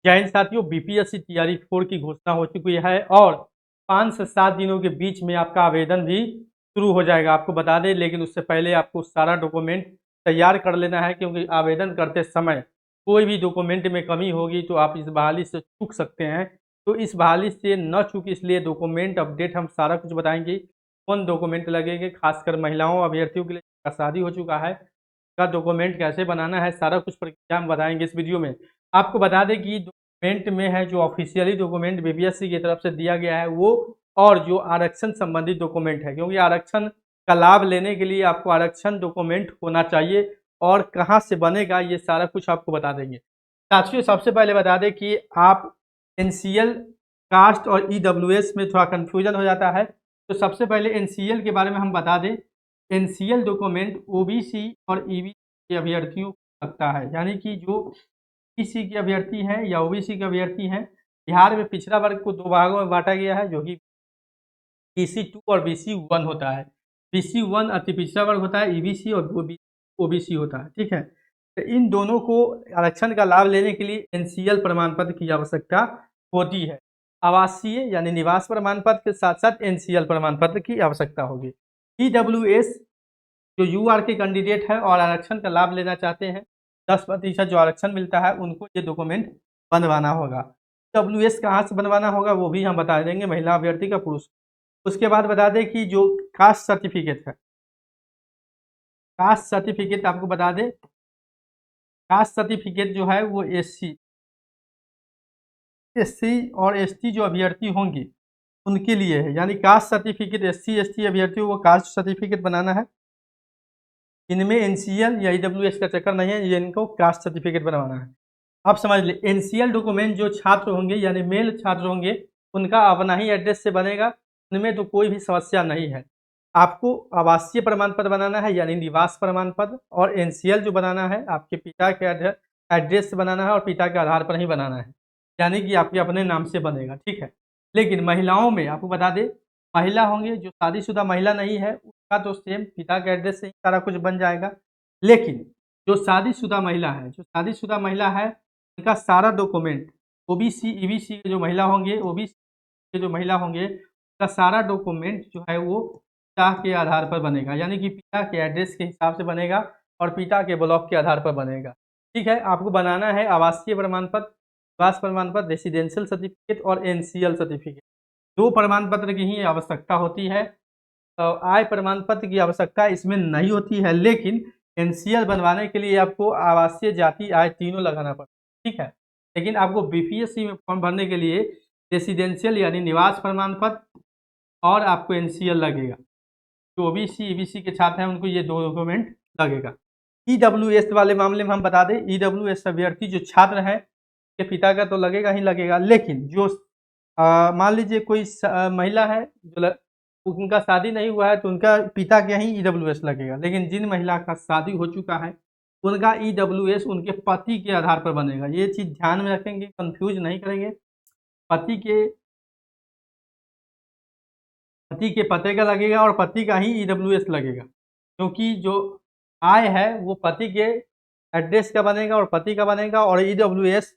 जय हिंद साथियों, बीपीएससी तैयारी 4 की घोषणा हो चुकी है और 5 से 7 दिनों के बीच में आपका आवेदन भी शुरू हो जाएगा। आपको बता दें, लेकिन उससे पहले आपको सारा डॉक्यूमेंट तैयार कर लेना है, क्योंकि आवेदन करते समय कोई भी डॉक्यूमेंट में कमी होगी तो आप इस बहाली से चूक सकते हैं। तो इस बहाली से न चूक, इसलिए डॉक्यूमेंट अपडेट हम सारा कुछ बताएंगे। कौन डॉक्यूमेंट लगेंगे, खासकर महिलाओं अभ्यर्थियों के लिए जिनका शादी हो चुका है, का डॉक्यूमेंट कैसे बनाना है, सारा कुछ प्रक्रिया हम बताएंगे इस वीडियो में। आपको बता दें कि डॉक्यूमेंट में है जो ऑफिशियली डॉक्यूमेंट बीपीएससी की तरफ से दिया गया है वो, और जो आरक्षण संबंधित डॉक्यूमेंट है, क्योंकि आरक्षण का लाभ लेने के लिए आपको आरक्षण डॉक्यूमेंट होना चाहिए और कहाँ से बनेगा ये सारा कुछ आपको बता देंगे। साथियों, सबसे पहले बता दें कि आप एनसीएल, कास्ट और ईडब्ल्यूएस में थोड़ा कन्फ्यूजन हो जाता है, तो सबसे पहले एनसीएल के बारे में हम बता दें। एनसीएल डॉक्यूमेंट ओबीसी और ईबीसी के अभ्यर्थियों को लगता है, यानी कि जो ओबीसी के अभ्यर्थी हैं या ओबीसी के अभ्यर्थी हैं। बिहार में पिछड़ा वर्ग को 2 भागों में बांटा गया है, जो कि BC2 और BC1 होता है। BC1 अति पिछड़ा वर्ग होता है, ईबीसी और ओबीसी होता है। ठीक है, तो इन दोनों को आरक्षण का लाभ लेने के लिए एनसीएल प्रमाण पत्र की आवश्यकता होती है। आवासीय यानी निवास प्रमाण पत्र के साथ साथ एनसीएल प्रमाण पत्र की आवश्यकता होगी। ईडब्ल्यूएस जो यूआर के कैंडिडेट है और आरक्षण का लाभ लेना चाहते हैं, 10% जो आरक्षण मिलता है, उनको ये डॉक्यूमेंट बनवाना होगा। डब्ल्यूएस कहाँ से बनवाना होगा वो भी हम बता देंगे, महिला अभ्यर्थी का, पुरुष। उसके बाद बता दें कि जो कास्ट सर्टिफिकेट है, कास्ट सर्टिफिकेट आपको बता दें, कास्ट सर्टिफिकेट जो है वो एससी और एसटी जो अभ्यर्थी होंगे उनके लिए है। यानी कास्ट सर्टिफिकेट एससी एसटी अभ्यर्थियों को कास्ट सर्टिफिकेट बनाना है। इनमें एनसीएल या ईडब्ल्यूएस का चक्कर नहीं है, ये इनको कास्ट सर्टिफिकेट बनवाना है। आप समझ ले, एनसीएल डॉक्यूमेंट जो छात्र होंगे यानी मेल छात्र होंगे उनका अपना ही एड्रेस से बनेगा, उनमें तो कोई भी समस्या नहीं है। आपको आवासीय प्रमाण पत्र बनाना है यानी निवास प्रमाण पत्र, और एनसीएल जो बनाना है आपके पिता के एड्रेस से बनाना है और पिता के आधार पर ही बनाना है, यानी कि आपके अपने नाम से बनेगा। ठीक है, लेकिन महिलाओं में आपको बता दें, महिला होंगे जो शादीशुदा महिला नहीं है उसका तो सेम पिता के एड्रेस से ही सारा कुछ बन जाएगा। लेकिन जो शादीशुदा महिला है, उनका सारा डॉक्यूमेंट, ओबीसी ईबीसी के जो महिला होंगे, ओबीसी के जो महिला होंगे, उनका सारा डॉक्यूमेंट जो है वो पिता के आधार पर बनेगा, यानी कि पिता के एड्रेस के हिसाब से बनेगा और पिता के ब्लॉक के आधार पर बनेगा। ठीक है, आपको बनाना है आवासीय प्रमाण पत्र, निवास प्रमाण पत्र, रेसिडेंशियल सर्टिफिकेट और एनसीएल सर्टिफिकेट। 2 प्रमाण पत्र की ही आवश्यकता होती है। आय प्रमाण पत्र की आवश्यकता इसमें नहीं होती है, लेकिन एनसीएल बनवाने के लिए आपको आवासीय, जाति, आय तीनों लगाना पड़ता है। ठीक है, लेकिन आपको बीपीएससी में फॉर्म भरने के लिए रेसिडेंशियल यानी निवास प्रमाण पत्र और आपको एनसीएल लगेगा। जो ओबीसी ईबीसी के छात्र हैं उनको ये 2 डॉक्यूमेंट लगेगा। ईडब्ल्यूएस वाले मामले में हम बता दें, ईडब्ल्यूएस अभ्यर्थी जो छात्र हैं के पिता का तो लगेगा ही लगेगा, लेकिन जो मान लीजिए कोई महिला है जो उनका शादी नहीं हुआ है तो उनका पिता के ही ईडब्ल्यूएस लगेगा, लेकिन जिन महिला का शादी हो चुका है उनका ईडब्ल्यूएस उनके पति के आधार पर बनेगा। ये चीज़ ध्यान में रखेंगे, कंफ्यूज नहीं करेंगे। पति के पते का लगेगा और पति का ही ईडब्ल्यूएस लगेगा, क्योंकि जो आय है वो पति के एड्रेस का बनेगा और पति का बनेगा, और ईडब्ल्यूएस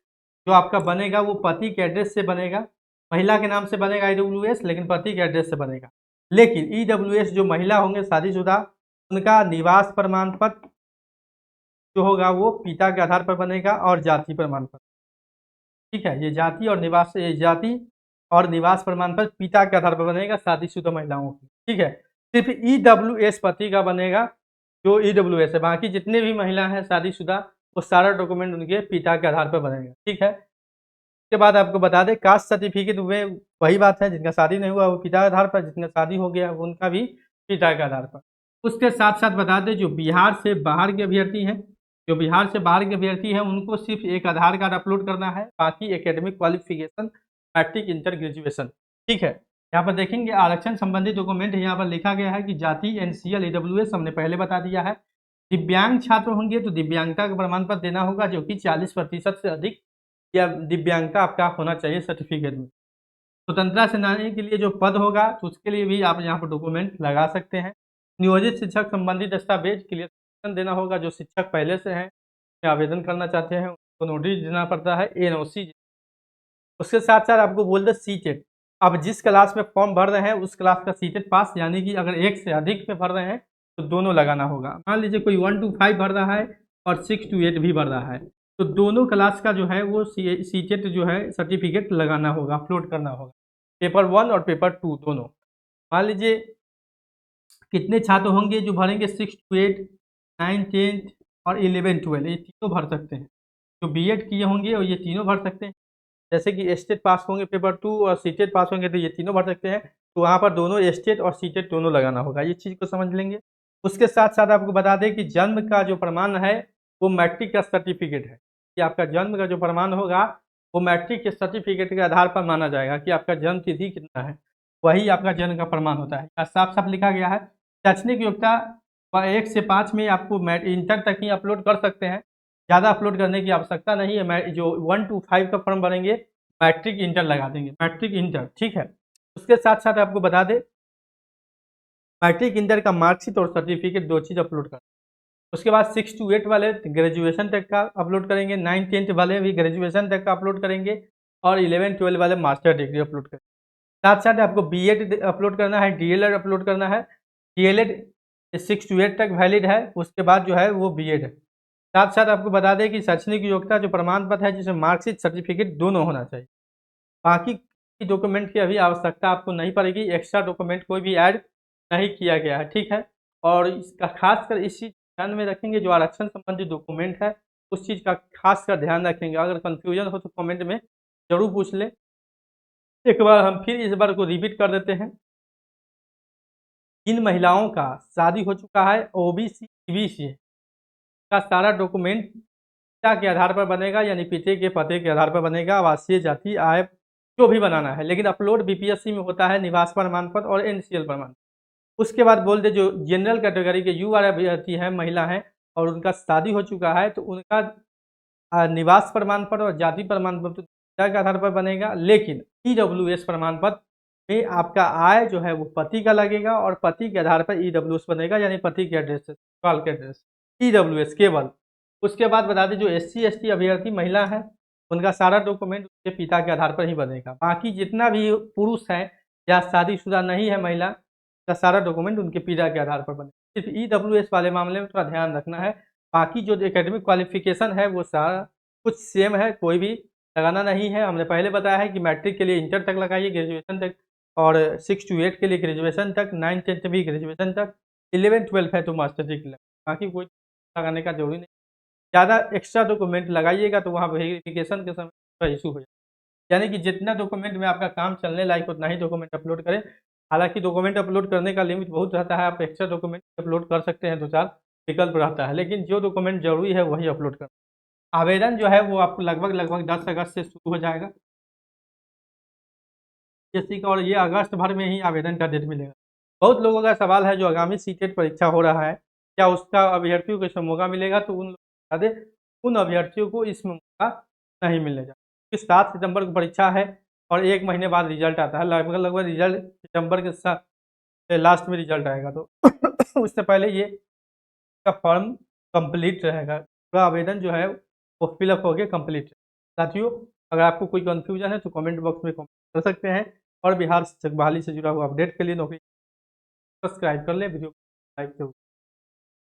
जो आपका बनेगा वो पति के एड्रेस से बनेगा। महिला के नाम से बनेगा ईडब्ल्यूएस, लेकिन पति के एड्रेस से बनेगा। लेकिन ईडब्ल्यूएस जो महिला होंगे शादीशुदा, उनका निवास प्रमाण पत्र जो होगा वो पिता के आधार पर बनेगा और जाति प्रमाण पत्र। ठीक है, ये जाति और निवास प्रमाण पत्र पिता के आधार पर बनेगा शादीशुदा महिलाओं की। ठीक है, सिर्फ ईडब्ल्यूएस पति का बनेगा, जो ईडब्ल्यूएस है। बाकी जितने भी महिला हैं शादीशुदा, वो सारा डॉक्यूमेंट उनके पिता के आधार पर बनेगा। ठीक है, उसके बाद आपको बता दें, कास्ट सर्टिफिकेट में वही बात है, जिनका शादी नहीं हुआ वो पिता के आधार पर, जिनका शादी हो गया उनका भी पिता के आधार पर। उसके साथ साथ बता दें, जो बिहार से बाहर के अभ्यर्थी हैं, उनको सिर्फ एक आधार कार्ड अपलोड करना है, बाकी academic qualification matric, inter, graduation. ठीक है, यहाँ पर देखेंगे आरक्षण संबंधी डॉक्यूमेंट यहाँ पर लिखा गया है कि जाति, एनसीएल, ईडब्ल्यूएस हमने पहले बता दिया है। दिव्यांग छात्र होंगे तो दिव्यांगता का प्रमाण पत्र देना होगा, जो कि 40% से अधिक या दिव्यांगता आपका होना चाहिए सर्टिफिकेट में। स्वतंत्रता सेनानी के लिए जो पद होगा तो उसके लिए भी आप यहाँ पर डॉक्यूमेंट लगा सकते हैं। नियोजित शिक्षक संबंधी दस्तावेज क्लियर देना होगा, जो शिक्षक पहले से हैं, आवेदन करना चाहते हैं उनको नोटिस देना पड़ता है, एनओसी उसके साथ साथ आपको बोल दे सीटेट, अब जिस क्लास में फॉर्म भर रहे हैं उस क्लास का सीटेट पास, यानी कि अगर एक से अधिक में भर रहे हैं तो दोनों लगाना होगा। मान लीजिए कोई 1 to 5 भर रहा है और 6 to 8 भी भर रहा है, तो दोनों क्लास का जो है वो सीटेट जो है सर्टिफिकेट लगाना होगा, अपलोड करना होगा, पेपर 1 और पेपर 2 दोनों। मान लीजिए कितने छात्र होंगे जो भरेंगे 6 to 8, 9, 10 और 11, 12, ये तीनों भर सकते हैं। जो बीएड किए होंगे और ये तीनों भर सकते हैं। जैसे कि स्टेट पास होंगे पेपर 2 और सीटेट पास होंगे तो ये तीनों भर सकते हैं, तो वहाँ पर दोनों स्टेट और सीटेट दोनों लगाना होगा, ये चीज़ को समझ लेंगे। उसके साथ साथ आपको बता दें कि जन्म का जो प्रमाण है वो मैट्रिक का सर्टिफिकेट है, कि आपका जन्म का जो प्रमाण होगा वो मैट्रिक के सर्टिफिकेट के आधार पर माना जाएगा कि आपका जन्म तिथि कितना है, वही आपका जन्म का प्रमाण होता है। साफ साफ लिखा गया है। शैक्षणिक योग्यता 1 से 5 में आपको इंटर तक ही अपलोड कर सकते हैं, ज़्यादा अपलोड करने की आवश्यकता नहीं है। मैं जो 1 to 5 का फॉर्म भरेंगे मैट्रिक इंटर लगा देंगे, मैट्रिक इंटर, ठीक है। उसके साथ साथ आपको बता दें मैट्रिक इंटर का मार्कशीट और सर्टिफिकेट 2 चीज़ अपलोड कर। उसके बाद 6 to 8 वाले ग्रेजुएशन तक का अपलोड करेंगे, 9, 10 वाले भी ग्रेजुएशन तक का अपलोड करेंगे और 11, 12 वाले मास्टर डिग्री अपलोड करेंगे। साथ साथ आपको बीएड अपलोड करना है, डीएलएड अपलोड करना है। डीएलएड 6 to 8 तक वैलिड है, उसके बाद जो है वो बीएड है। साथ साथ आपको बता दें कि शैक्षणिक योग्यता जो प्रमाण पत्र है जिसमें मार्कशीट सर्टिफिकेट दोनों होना चाहिए। बाकी की डॉक्यूमेंट की अभी आवश्यकता आपको नहीं पड़ेगी, एक्स्ट्रा डॉक्यूमेंट कोई भी ऐड नहीं किया गया है, ठीक है। और इसका खासकर इस चीज़ ध्यान में रखेंगे, जो आरक्षण संबंधी डॉक्यूमेंट है उस चीज़ का खासकर ध्यान रखेंगे। अगर कन्फ्यूजन हो तो कमेंट में ज़रूर पूछ लें। एक बार हम फिर इस बार को रिपीट कर देते हैं। जिन महिलाओं का शादी हो चुका है ओबीसी ईबीसी का सारा डॉक्यूमेंट पिता के आधार पर बनेगा, यानी पिता के पते के आधार पर बनेगा, आवासीय जाति आय जो भी बनाना है, लेकिन अपलोड बीपीएससी में होता है निवास प्रमाण पत्र और एनसीएल प्रमाण। उसके बाद बोल दे जो जनरल कैटेगरी के यूआर अभ्यर्थी हैं, महिला हैं और उनका शादी हो चुका है तो उनका निवास प्रमाण पत्र और जाति प्रमाण पत्र पिता के आधार पर बनेगा, लेकिन ईडब्ल्यूएस प्रमाण पत्र में आपका आय जो है वो पति का लगेगा और पति के आधार पर ईडब्ल्यूएस बनेगा, यानी पति के एड्रेस से ससुराल के एड्रेस ईडब्ल्यूएस केवल। उसके बाद बता दें जो एससी एसटी अभ्यर्थी महिला है उनका सारा डॉक्यूमेंट उनके पिता के आधार पर ही बनेगा। बाकी जितना भी पुरुष है या शादीशुदा नहीं है महिला का सारा डॉक्यूमेंट उनके पिता के आधार पर बनेगा। सिर्फ ईडब्ल्यूएस वाले मामले में थोड़ा ध्यान रखना है, बाकी जो एकेडमिक क्वालिफिकेशन है वो सारा कुछ सेम है, कोई भी लगाना नहीं है। हमने पहले बताया है कि मैट्रिक के लिए इंटर तक लगाइए, ग्रेजुएशन तक, और 6 to 8 के लिए ग्रेजुएशन तक, 9, 10 भी ग्रेजुएशन तक, 11, 12 है तो मास्टर डिग्री लगा, बाकी कोई लगाने का जरूरी नहीं। ज़्यादा एक्स्ट्रा डॉक्यूमेंट लगाइएगा तो वहाँ वेरिफिकेशन के समय थोड़ा इशू हो जाए, यानी कि जितना डॉक्यूमेंट में आपका काम चलने लायक उतना ही डॉक्यूमेंट अपलोड करें। हालांकि डॉक्यूमेंट अपलोड करने का लिमिट बहुत रहता है, आप एक्स्ट्रा डॉक्यूमेंट अपलोड कर सकते हैं, 2-4 विकल्प रहता है, लेकिन जो डॉक्यूमेंट जरूरी है वही अपलोड करें। आवेदन जो है वो आपको लगभग 10 अगस्त से शुरू हो जाएगा जैसे कि, और ये अगस्त भर में ही आवेदन का डेट मिलेगा। बहुत लोगों का सवाल है जो आगामी सीटेट परीक्षा हो रहा है क्या उसका अभ्यर्थियों को इसमें मौका मिलेगा, तो उन बता दें उन अभ्यर्थियों को इसमें मौका नहीं मिलेगा, क्योंकि 7 सितंबर को परीक्षा है और 1 महीने बाद रिजल्ट आता है, लगभग रिजल्ट सितंबर के लास्ट में रिजल्ट आएगा, तो उससे पहले ये का फॉर्म कंप्लीट रहेगा, पूरा आवेदन जो है वो फिलअप होकर कंप्लीट। साथियों अगर आपको कोई कन्फ्यूजन है तो कमेंट बॉक्स में कमेंट कर सकते हैं, और बिहार शिक्षक बहाली से जुड़ा हुआ अपडेट के लिए नौकरी सब्सक्राइब कर लें, वीडियो लाइक जरूर।